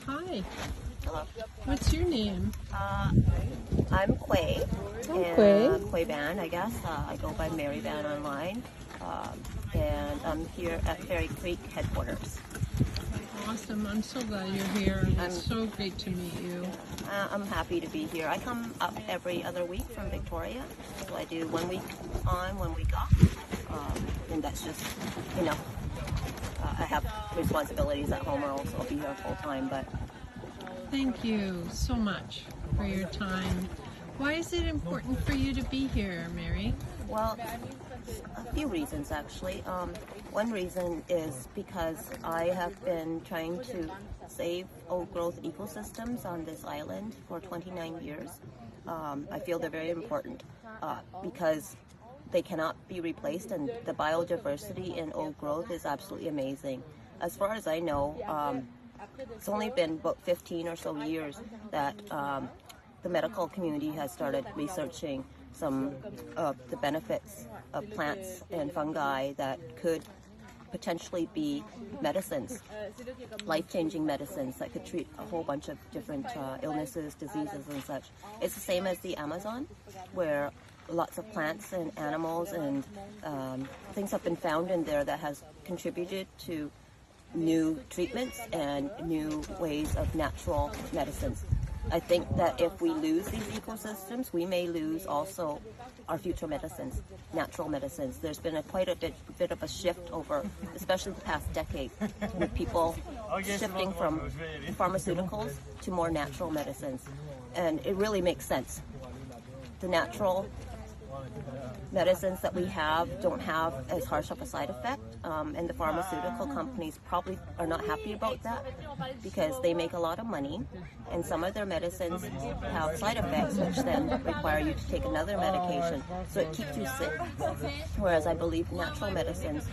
Hi. Hello. What's your name? I'm Quay. Quay. Quay Van, I guess. I go by Mary Van online. And I'm here at Fairy Creek headquarters. Awesome. I'm so glad you're here. It's so great to meet you. I'm happy to be here. I come up every other week from Victoria. So I do 1 week on, 1 week off. And that's just, I have responsibilities at home or else I'll be here full time. But Thank you so much for your time. Why is it important for you to be here, Mary? Well, a few reasons actually. One reason is because I have been trying to save old growth ecosystems on this island for 29 years. I feel they're very important because they cannot be replaced, and the biodiversity in old growth is absolutely amazing. As far as I know, it's only been about 15 or so years that the medical community has started researching some of the benefits of plants and fungi that could potentially be medicines, life-changing medicines that could treat a whole bunch of different illnesses, diseases and such. It's the same as the Amazon, where lots of plants and animals and things have been found in there that has contributed to new treatments and new ways of natural medicines. I think that if we lose these ecosystems, we may lose also our future medicines, natural medicines. There's been quite a bit of a shift over, especially the past decade, with people shifting from pharmaceuticals to more natural medicines. And it really makes sense. The natural medicines that we have don't have as harsh of a side effect, and the pharmaceutical companies probably are not happy about that because they make a lot of money, and some of their medicines have side effects which then require you to take another medication, so it keeps you sick. Whereas I believe natural medicines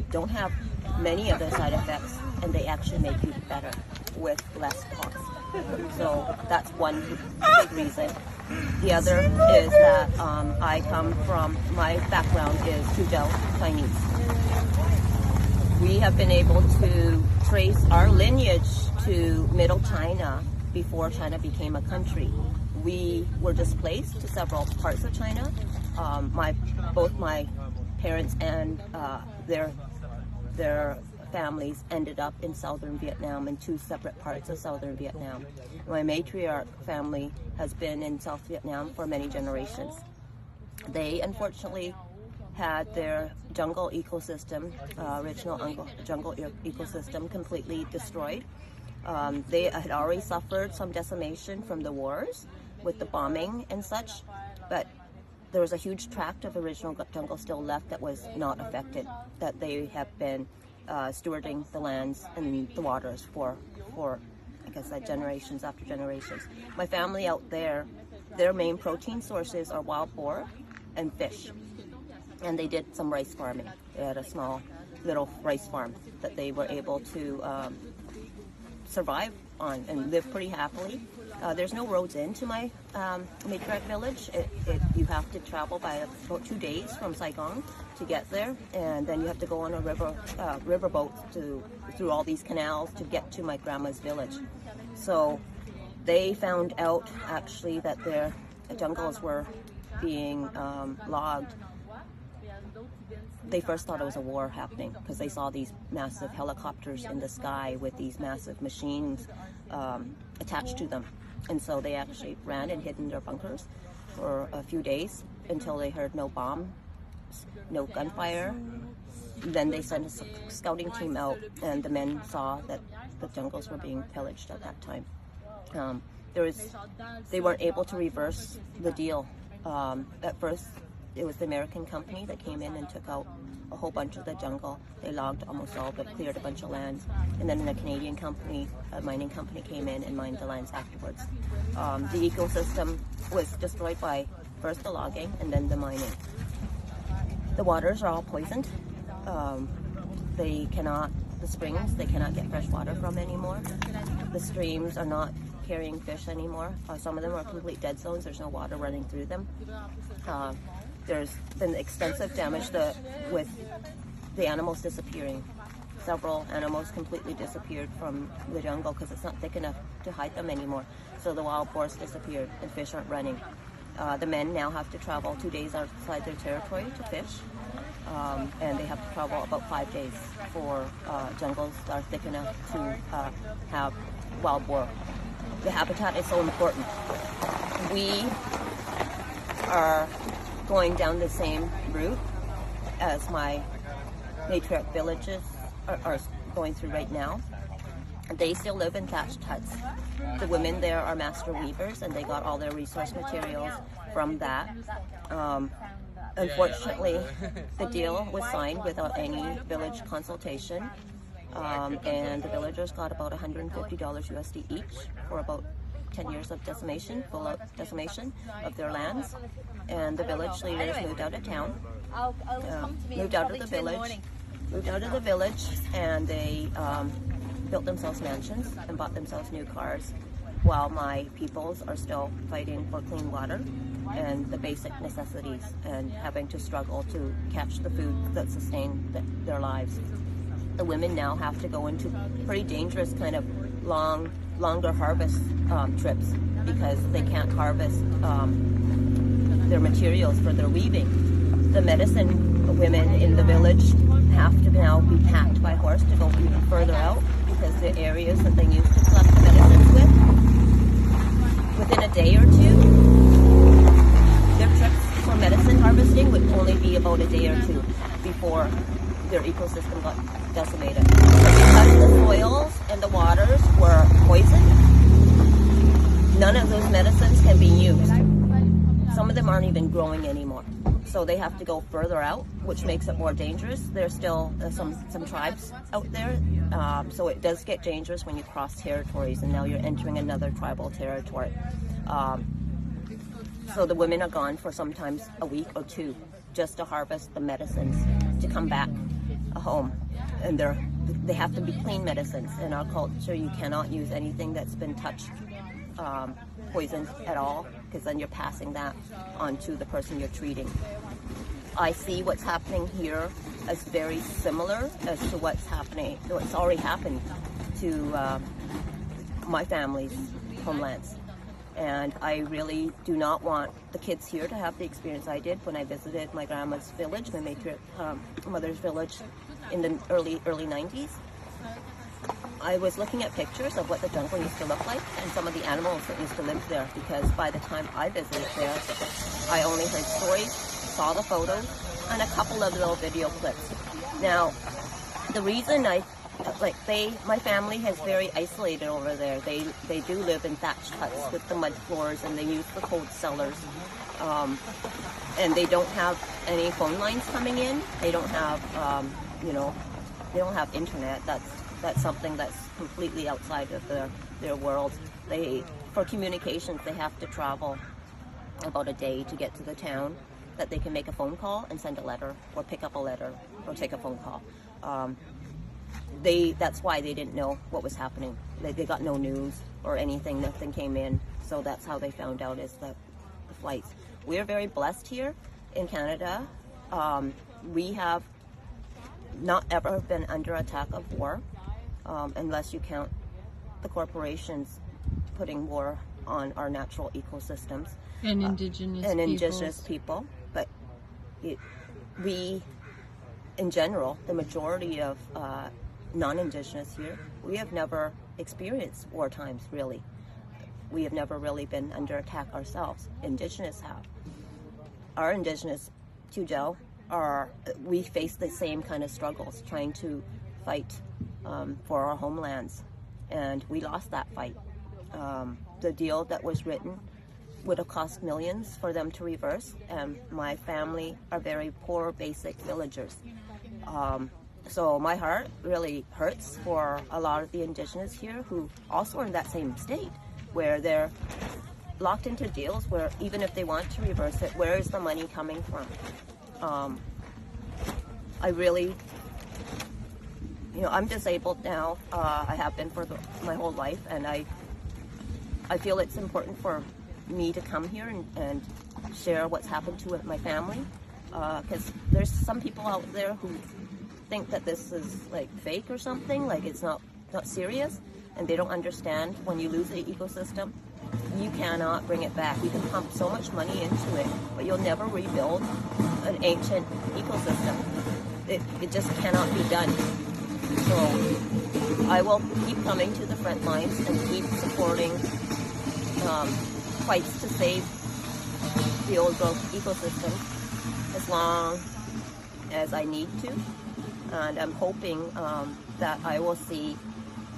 don't have many of the side effects, and they actually make you better with less cost. So that's one big reason. The other is that my background is Tudel Chinese. We have been able to trace our lineage to Middle China before China became a country. We were displaced to several parts of China. Both my parents and their families ended up in southern Vietnam, in two separate parts of southern Vietnam. My matriarch family has been in South Vietnam for many generations. They unfortunately had their jungle ecosystem, original jungle ecosystem, completely destroyed. They had already suffered some decimation from the wars with the bombing and such, but there was a huge tract of original jungle still left that was not affected, that they have been stewarding the lands and the waters for like I said, generations after generations. My family out there, their main protein sources are wild boar and fish. And they did some rice farming. They had a small little rice farm that they were able to survive on and live pretty happily. There's no roads into my matriarch village. You have to travel by about 2 days from Saigon to get there, and then you have to go on a riverboat through all these canals to get to my grandma's village. So they found out actually that their jungles were being logged. They first thought it was a war happening because they saw these massive helicopters in the sky with these massive machines attached to them. And so they actually ran and hid in their bunkers for a few days until they heard no bombs, no gunfire. Then they sent a scouting team out, and the men saw that the jungles were being pillaged at that time. They weren't able to reverse the deal. At first, it was the American company that came in and took out a whole bunch of the jungle. They logged almost all of it, cleared a bunch of lands, and then a Canadian company, a mining company, came in and mined the lands afterwards. The ecosystem was destroyed by first the logging and then the mining. The waters are all poisoned. The springs, they cannot get fresh water from anymore. The streams are not carrying fish anymore. Some of them are complete dead zones. There's no water running through them. There's been extensive damage with the animals disappearing. several animals completely disappeared from the jungle because it's not thick enough to hide them anymore. So the wild boars disappeared and fish aren't running. The men now have to travel 2 days outside their territory to fish, and they have to travel about 5 days for jungles that are thick enough to have wild boar. The habitat is so important. We are going down the same route as my matriarch villages are going through right now. They still live in thatched huts. The women there are master weavers, and they got all their resource materials from that. Unfortunately, the deal was signed without any village consultation, and the villagers got about $150 USD each for about 10 years of decimation, full-out decimation of their lands. And the village leaders moved out of town, moved out of the village, and they built themselves mansions and bought themselves new cars, while my peoples are still fighting for clean water and the basic necessities and having to struggle to catch the food that sustain their lives. The women now have to go into pretty dangerous kind of longer harvest trips because they can't harvest their materials for their weaving. The medicine women in the village have to now be packed by horse to go even further out because the areas that they used to collect the medicines within a day or two, their trips for medicine harvesting would only be about a day or two before their ecosystem got decimated. But because the soils and the waters were poisoned, none of those medicines can be used. Some of them aren't even growing anymore. So they have to go further out, which makes it more dangerous. There's still some tribes out there, so it does get dangerous when you cross territories, and now you're entering another tribal territory. So the women are gone for sometimes a week or two just to harvest the medicines to come back home, and they have to be clean medicines. In our culture, you cannot use anything that's been touched, poisoned at all, because then you're passing that on to the person you're treating. I see what's happening here as very similar as to what's already happened to my family's homelands. And I really do not want the kids here to have the experience I did when I visited my grandma's village, my mother's village, in the early 90s. I was looking at pictures of what the jungle used to look like and some of the animals that used to live there, because by the time I visited there, I only heard stories, saw the photos, and a couple of little video clips. Now, the reason my family has very isolated over there. They do live in thatched huts with the mud floors, and they use the cold cellars. And they don't have any phone lines coming in. They don't have, they don't have internet. That's something that's completely outside of their world. For communications, they have to travel about a day to get to the town that they can make a phone call and send a letter, or pick up a letter, or take a phone call. That's why they didn't know what was happening. They got no news or anything. Nothing came in. So that's how they found out, is the flights. We are very blessed here in Canada. We have not ever been under attack of war, unless you count the corporations putting war on our natural ecosystems. And indigenous people. But we, in general, the majority of non-indigenous here, we have never experienced war times, really. We have never really been under attack ourselves. Indigenous have. Our indigenous Tujel we face the same kind of struggles, trying to fight for our homelands, and we lost that fight. The deal that was written would have cost millions for them to reverse, and my family are very poor, basic villagers. So my heart really hurts for a lot of the indigenous here who also are in that same state, where they're locked into deals where even if they want to reverse it, where is the money coming from? I really, I'm disabled now. I have been for my whole life, and I feel it's important for me to come here and share what's happened to my family, because there's some people out there who think that this is like fake or something, like it's not serious, and they don't understand when you lose the ecosystem, you cannot bring it back. You can pump so much money into it, but you'll never rebuild an ancient ecosystem. It just cannot be done. So I will keep coming to the front lines and keep supporting fights to save the old growth ecosystem as long as I need to. And I'm hoping that I will see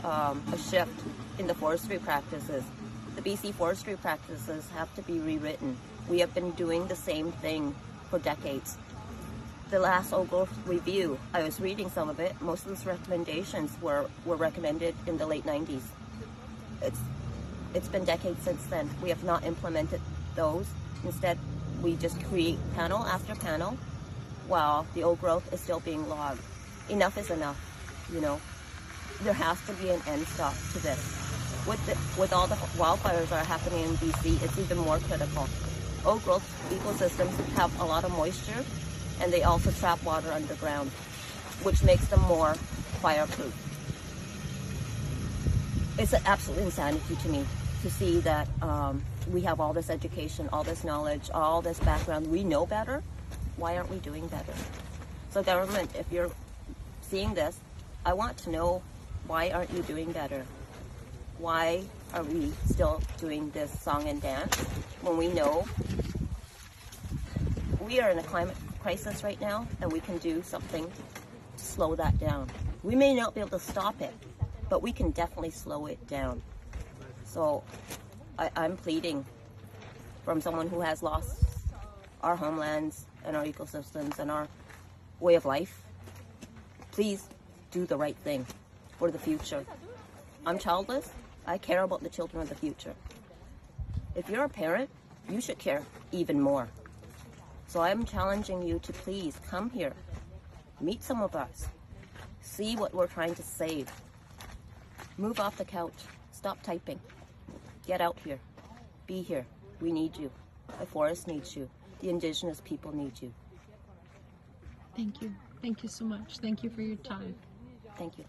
a shift in the forestry practices. The BC forestry practices have to be rewritten. We have been doing the same thing for decades. The last old growth review, I was reading some of it. Most of those recommendations were recommended in the late 90s. It's been decades since then. We have not implemented those. Instead, we just create panel after panel while the old growth is still being logged. Enough is enough, you know. There has to be an end stop to this. With all the wildfires that are happening in BC, it's even more critical. Old growth ecosystems have a lot of moisture, and they also trap water underground, which makes them more fireproof. It's an absolute insanity to me to see that we have all this education, all this knowledge, all this background. We know better. Why aren't we doing better? So government, if you're seeing this, I want to know, why aren't you doing better? Why are we still doing this song and dance when we know we are in a climate crisis right now and we can do something to slow that down? We may not be able to stop it, but we can definitely slow it down. So I'm pleading from someone who has lost our homelands and our ecosystems and our way of life. Please do the right thing for the future. I'm childless. I care about the children of the future. If you're a parent, you should care even more. So I'm challenging you to please come here, meet some of us, see what we're trying to save. Move off the couch, stop typing, get out here, be here. We need you. The forest needs you. The Indigenous people need you. Thank you. Thank you so much. Thank you for your time. Thank you.